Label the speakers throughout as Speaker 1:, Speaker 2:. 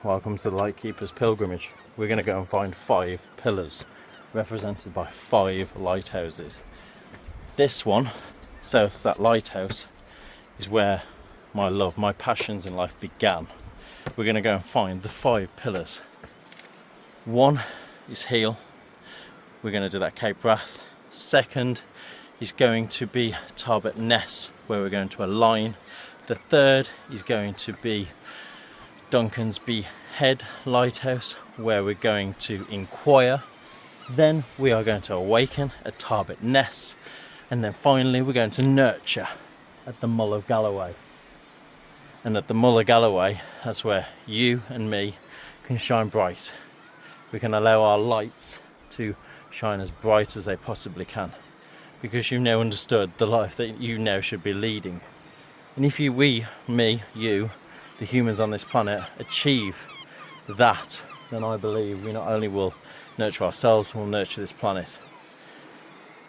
Speaker 1: welcome to the Lightkeeper's pilgrimage. We're going to go and find 5 pillars represented by 5 lighthouses. This one, South that lighthouse, is where my love, my passions in life began. We're going to go and find the 5 pillars. One is Heel. We're going to do that Cape Wrath. Second is going to be Tarbet Ness, where we're going to align. The third is going to be Duncansby Head Lighthouse, where we're going to inquire. Then we are going to awaken at Tarbet Ness, and then finally we're going to nurture at the Mull of Galloway. And at the Mull of Galloway, that's where you and me can shine bright. We can allow our lights to shine as bright as they possibly can, because you've now understood the life that you now should be leading. And if you, you, the humans on this planet, achieve that, then I believe we not only will nurture ourselves, we'll nurture this planet.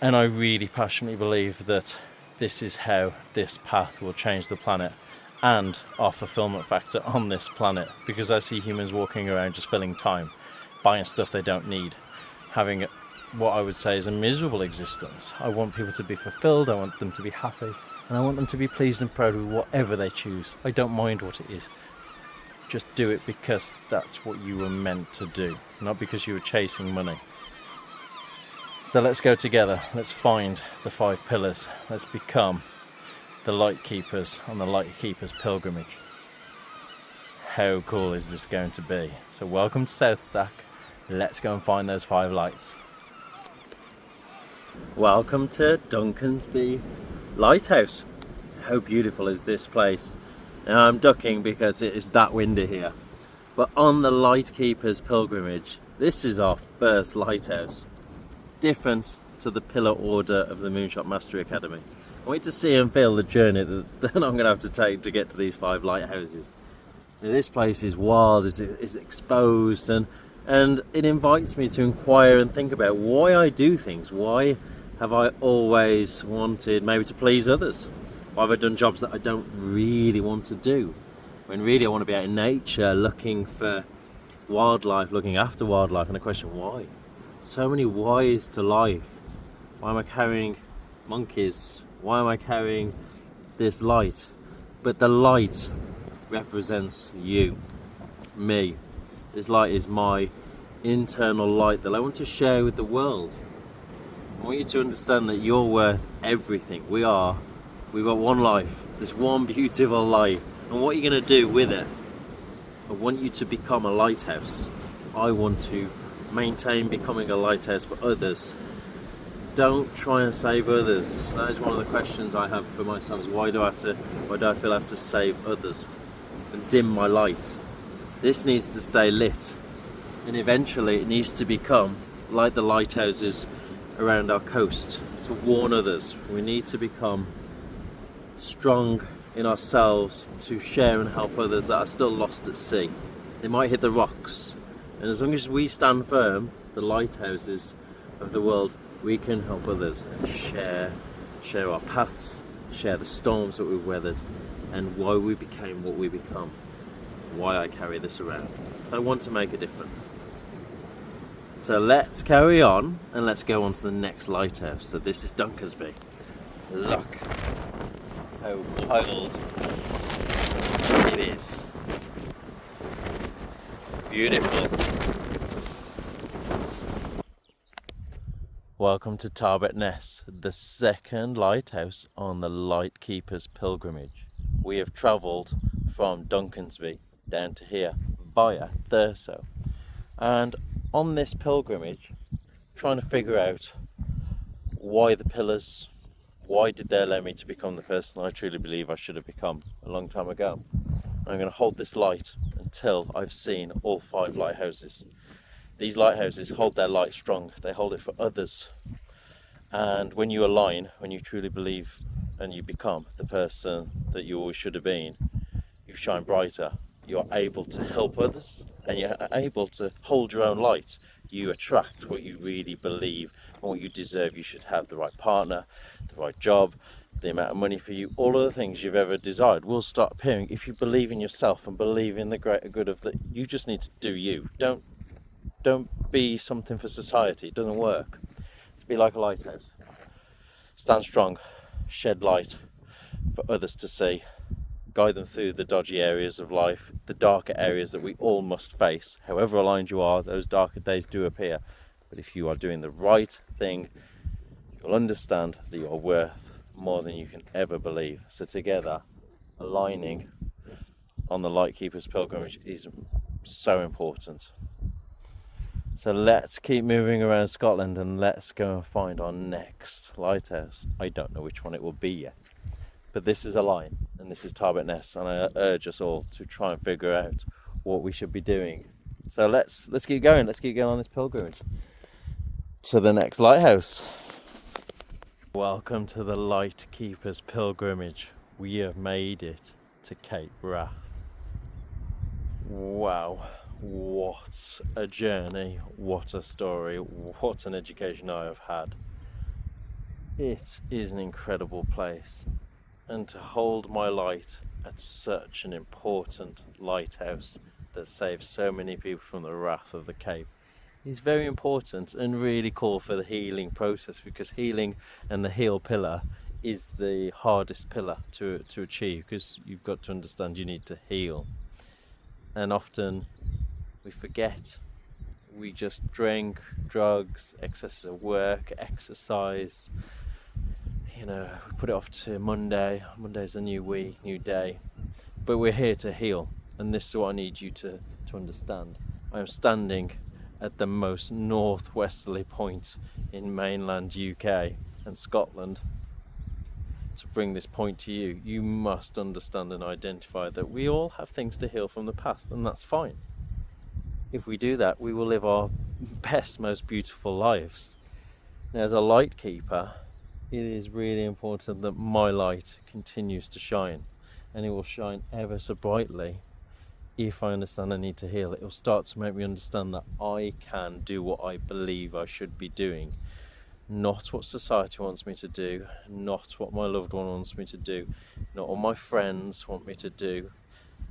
Speaker 1: And I really passionately believe that this is how this path will change the planet and our fulfillment factor on this planet, because I see humans walking around just filling time, buying stuff they don't need, having what I would say is a miserable existence. I want people to be fulfilled, I want them to be happy, and I want them to be pleased and proud with whatever they choose. I don't mind what it is. Just do it because that's what you were meant to do, not because you were chasing money. So let's go together. Let's find the 5 pillars. Let's become the Lightkeepers on the Lightkeepers pilgrimage. How cool is this going to be? So welcome to South Stack. Let's go and find those 5 lights. Welcome to Duncansby Lighthouse. How beautiful is this place? Now I'm ducking because it is that windy here. But on the Lightkeepers pilgrimage, this is our first lighthouse. Different to the pillar order of the Moonshot Mastery Academy. I want you to see and feel the journey that I'm going to have to take to get to these 5 lighthouses. Now, this place is wild, is exposed, and it invites me to inquire and think about why I do things. Why have I always wanted maybe to please others? Why have I done jobs that I don't really want to do? When really I want to be out in nature, looking for wildlife, looking after wildlife, and I question why. So many whys to life. Why am I carrying monkeys? Why am I carrying this light? But the light represents you, me. This light is my internal light that I want to share with the world. I want you to understand that you're worth everything. We've got one life, this one beautiful life. And what you're going to do with it, I want you to become a lighthouse. I want to maintain becoming a lighthouse for others. Don't try and save others. That is one of the questions I have for myself. Is why do I feel I have to save others and dim my light? This needs to stay lit, and eventually it needs to become like the lighthouses around our coast to warn others. We need to become strong in ourselves to share and help others that are still lost at sea. They might hit the rocks, and as long as we stand firm, the lighthouses of the world, we can help others and share our paths, share the storms that we've weathered, and why we became what we become, why I carry this around. So I want to make a difference. So let's carry on and let's go on to the next lighthouse. So this is Duncansby. Look how wild it is. Beautiful. Welcome to Tarbet Ness, the second lighthouse on the Lightkeeper's pilgrimage. We have travelled from Duncansby down to here via Thurso. And on this pilgrimage, trying to figure out why the pillars, why did they allow me to become the person I truly believe I should have become a long time ago. I'm going to hold this light until I've seen all 5 lighthouses. These lighthouses hold their light strong, they hold it for others. And when you align, when you truly believe and you become the person that you always should have been, you shine brighter. You're able to help others and you're able to hold your own light. You attract what you really believe and what you deserve. You should have the right partner, the right job, the amount of money for you, all of the things you've ever desired will start appearing if you believe in yourself and believe in the greater good of that. You just need to do you. Don't be something for society. It doesn't work. To be like a lighthouse. Stand strong, shed light for others to see, guide them through the dodgy areas of life, the darker areas that we all must face. However aligned you are, those darker days do appear. But if you are doing the right thing, you'll understand that you are worth more than you can ever believe. So together, aligning on the Lightkeeper's pilgrimage is so important. So let's keep moving around Scotland and let's go and find our next lighthouse. I don't know which one it will be yet, but this is a line and this is Tarbet Ness, and I urge us all to try and figure out what we should be doing. So let's keep going. Let's keep going on this pilgrimage to the next lighthouse. Welcome to the Lightkeeper's pilgrimage. We have made it to Cape Wrath. Wow, what a journey, what a story, what an education I have had. It is an incredible place, and to hold my light at such an important lighthouse that saves so many people from the wrath of the Cape is very important and really cool for the healing process, because healing and the heal pillar is the hardest pillar to achieve, because you've got to understand you need to heal. And often we forget. We just drink, drugs, excesses of work, exercise. You know, we put it off to Monday. Monday's a new week, new day. But we're here to heal. And this is what I need you to understand. I am standing at the most northwesterly point in mainland UK and Scotland. To bring this point to you, you must understand and identify that we all have things to heal from the past, and that's fine. If we do that, we will live our best, most beautiful lives. Now, as a light keeper, it is really important that my light continues to shine, and it will shine ever so brightly. If I understand I need to heal, it will start to make me understand that I can do what I believe I should be doing. Not what society wants me to do, not what my loved one wants me to do, not what my friends want me to do.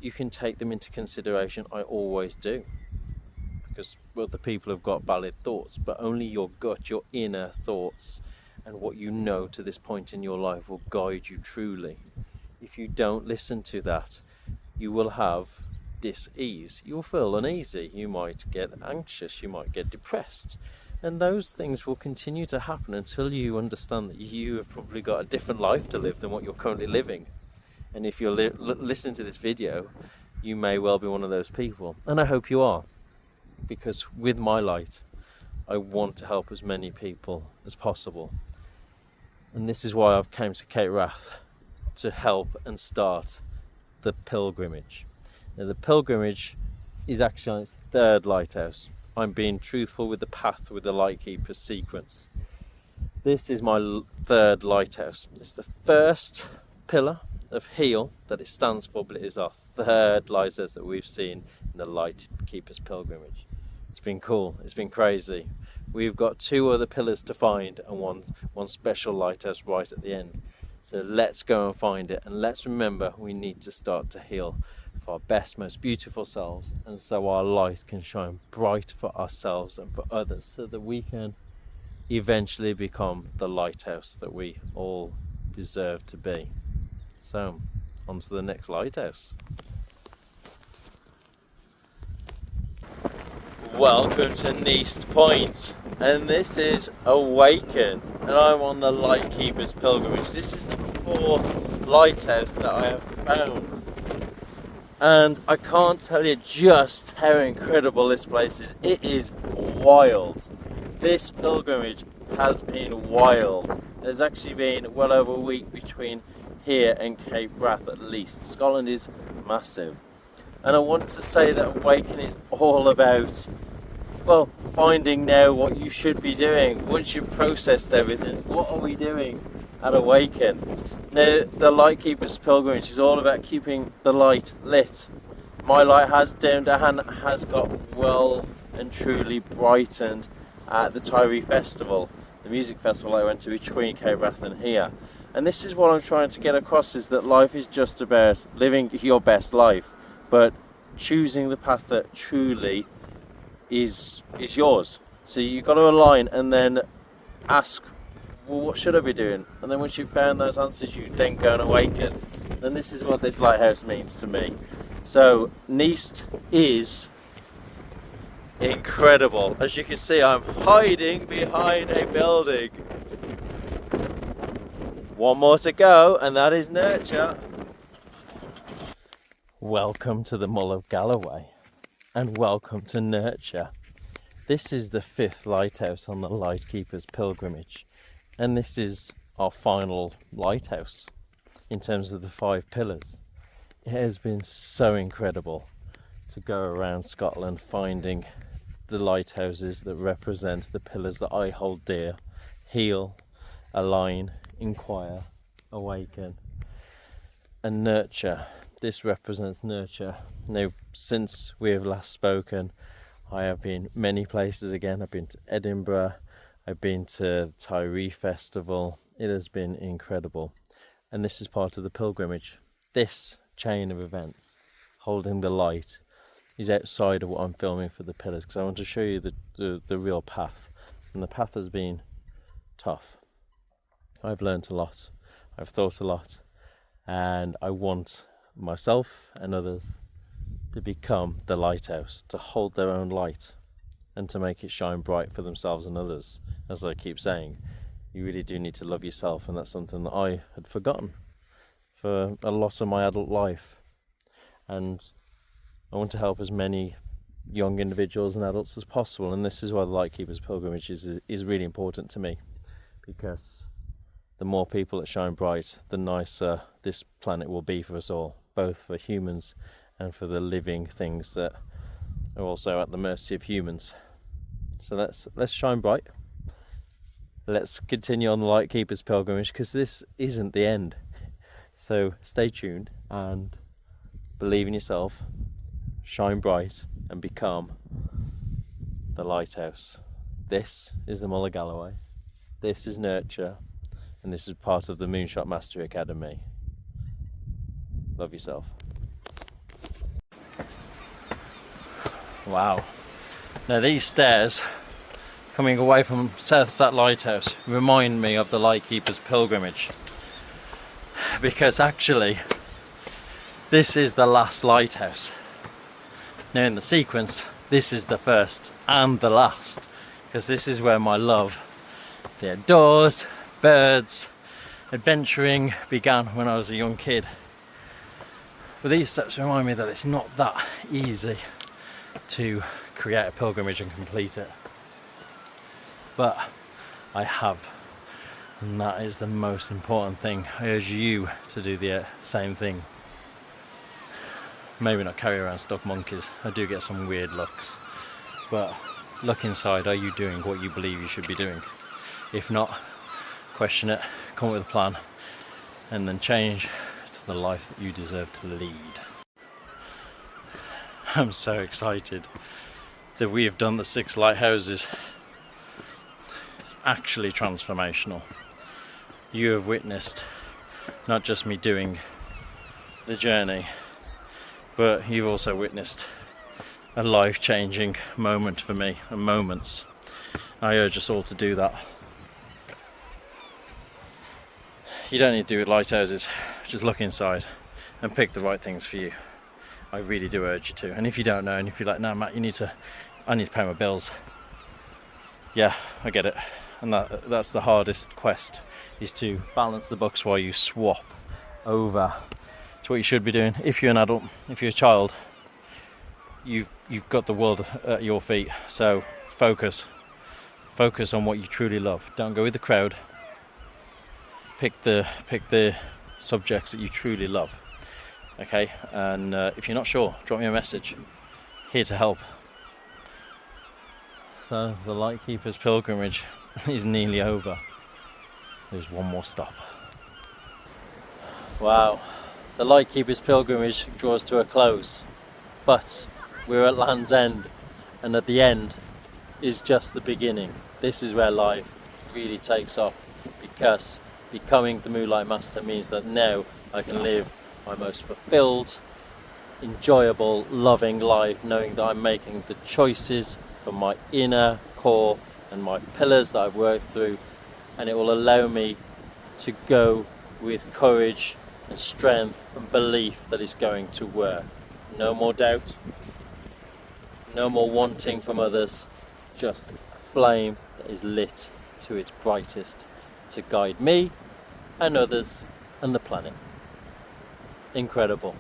Speaker 1: You can take them into consideration, I always do. Because other people have got valid thoughts, but only your gut, your inner thoughts, and what you know to this point in your life will guide you truly. If you don't listen to that, you will have dis-ease. You'll feel uneasy, you might get anxious, you might get depressed. And those things will continue to happen until you understand that you have probably got a different life to live than what you're currently living. And if you're listening to this video, you may well be one of those people. And I hope you are. Because with my light, I want to help as many people as possible. And this is why I've came to Cape Wrath, to help and start the pilgrimage. Now, the pilgrimage is actually on its third lighthouse. I'm being truthful with the path, with the Lightkeeper sequence. This is my third lighthouse. It's the first pillar of heal that it stands for, but it is our third lighthouse that we've seen in the Lightkeeper's pilgrimage. It's been cool, it's been crazy. We've got 2 other pillars to find and one special lighthouse right at the end. So let's go and find it, and let's remember we need to start to heal for our best, most beautiful selves, and so our light can shine bright for ourselves and for others, so that we can eventually become the lighthouse that we all deserve to be. So, on to the next lighthouse. Welcome to Neast Point, and this is Awaken, and I'm on the Lightkeeper's pilgrimage. This is the 4th lighthouse that I have found, and I can't tell you just how incredible this place is. It is wild. This pilgrimage has been wild. There's actually been well over a week between here and Cape Wrath at least. Scotland is massive. And I want to say that Awaken is all about, well, finding now what you should be doing. Once you've processed everything, what are we doing at Awaken? Now, the Lightkeeper's pilgrimage is all about keeping the light lit. My light has got well and truly brightened at the Tyree Festival, the music festival I went to between Cape Wrath and here. And this is what I'm trying to get across, is that life is just about living your best life, but choosing the path that truly is yours. So you've got to align and then ask, well, what should I be doing? And then once you've found those answers, you then go and awaken. And this is what this lighthouse means to me. So Neist is incredible. As you can see, I'm hiding behind a building. One more to go, and that is Nurture. Welcome to the Mull of Galloway, and welcome to Nurture. This is the 5th lighthouse on the Lightkeeper's pilgrimage, and this is our final lighthouse in terms of the 5 pillars. It has been so incredible to go around Scotland finding the lighthouses that represent the pillars that I hold dear: heal, align, inquire, awaken, and nurture. This represents nurture. Now, since we have last spoken, I have been many places again. I've been to Edinburgh, I've been to the Tyree Festival. It has been incredible, and this is part of the pilgrimage. This chain of events, holding the light, is outside of what I'm filming for the pillars, because I want to show you the real path. And the path has been tough. I've learnt a lot, I've thought a lot, and I want myself and others to become the lighthouse, to hold their own light and to make it shine bright for themselves and others. As I keep saying, you really do need to love yourself, and that's something that I had forgotten for a lot of my adult life. And I want to help as many young individuals and adults as possible, and this is why the Lightkeeper's pilgrimage is really important to me, because the more people that shine bright, the nicer this planet will be for us all, both for humans and for the living things that are also at the mercy of humans. So let's shine bright. Let's continue on the Lightkeeper's pilgrimage, because this isn't the end. So stay tuned and believe in yourself, shine bright, and become the lighthouse. This is the Mull of Galloway. This is Nurture. And this is part of the Moonshot Mastery Academy. Love yourself. Wow. Now these stairs coming away from Southstat Lighthouse remind me of the Lightkeeper's pilgrimage, because actually this is the last lighthouse. Now in the sequence, this is the first and the last, because this is where my love for the outdoors, birds, adventuring began when I was a young kid. But these steps remind me that it's not that easy to create a pilgrimage and complete it. But I have, and that is the most important thing. I urge you to do the same thing. Maybe not carry around stuffed monkeys. I do get some weird looks. But look inside. Are you doing what you believe you should be doing? If not, question it, come up with a plan, and then change to the life that you deserve to lead. I'm so excited that we have done the 6 lighthouses. It's actually transformational. You have witnessed not just me doing the journey, but you've also witnessed a life-changing moment for me, and moments. I urge us all to do that. You don't need to do lighthouses, just look inside and pick the right things for you. I really do urge you to. And if you don't know, and if you're like, no Matt, I need to pay my bills. Yeah, I get it. And that's the hardest quest, is to balance the books while you swap over to what you should be doing. If you're an adult, if you're a child, you've got the world at your feet. So focus on what you truly love. Don't go with the crowd. Pick the subjects that you truly love. Okay, and if you're not sure, drop me a message. Here to help. So the Lightkeeper's pilgrimage is nearly over. There's one more stop. Wow, the Lightkeeper's pilgrimage draws to a close, but we're at Land's End, and at the end is just the beginning. This is where life really takes off, because becoming the Moonlight Master means that now I can live my most fulfilled, enjoyable, loving life, knowing that I'm making the choices from my inner core and my pillars that I've worked through, and it will allow me to go with courage and strength and belief that it's going to work. No more doubt, no more wanting from others, just a flame that is lit to its brightest to guide me and others and the planet. Incredible.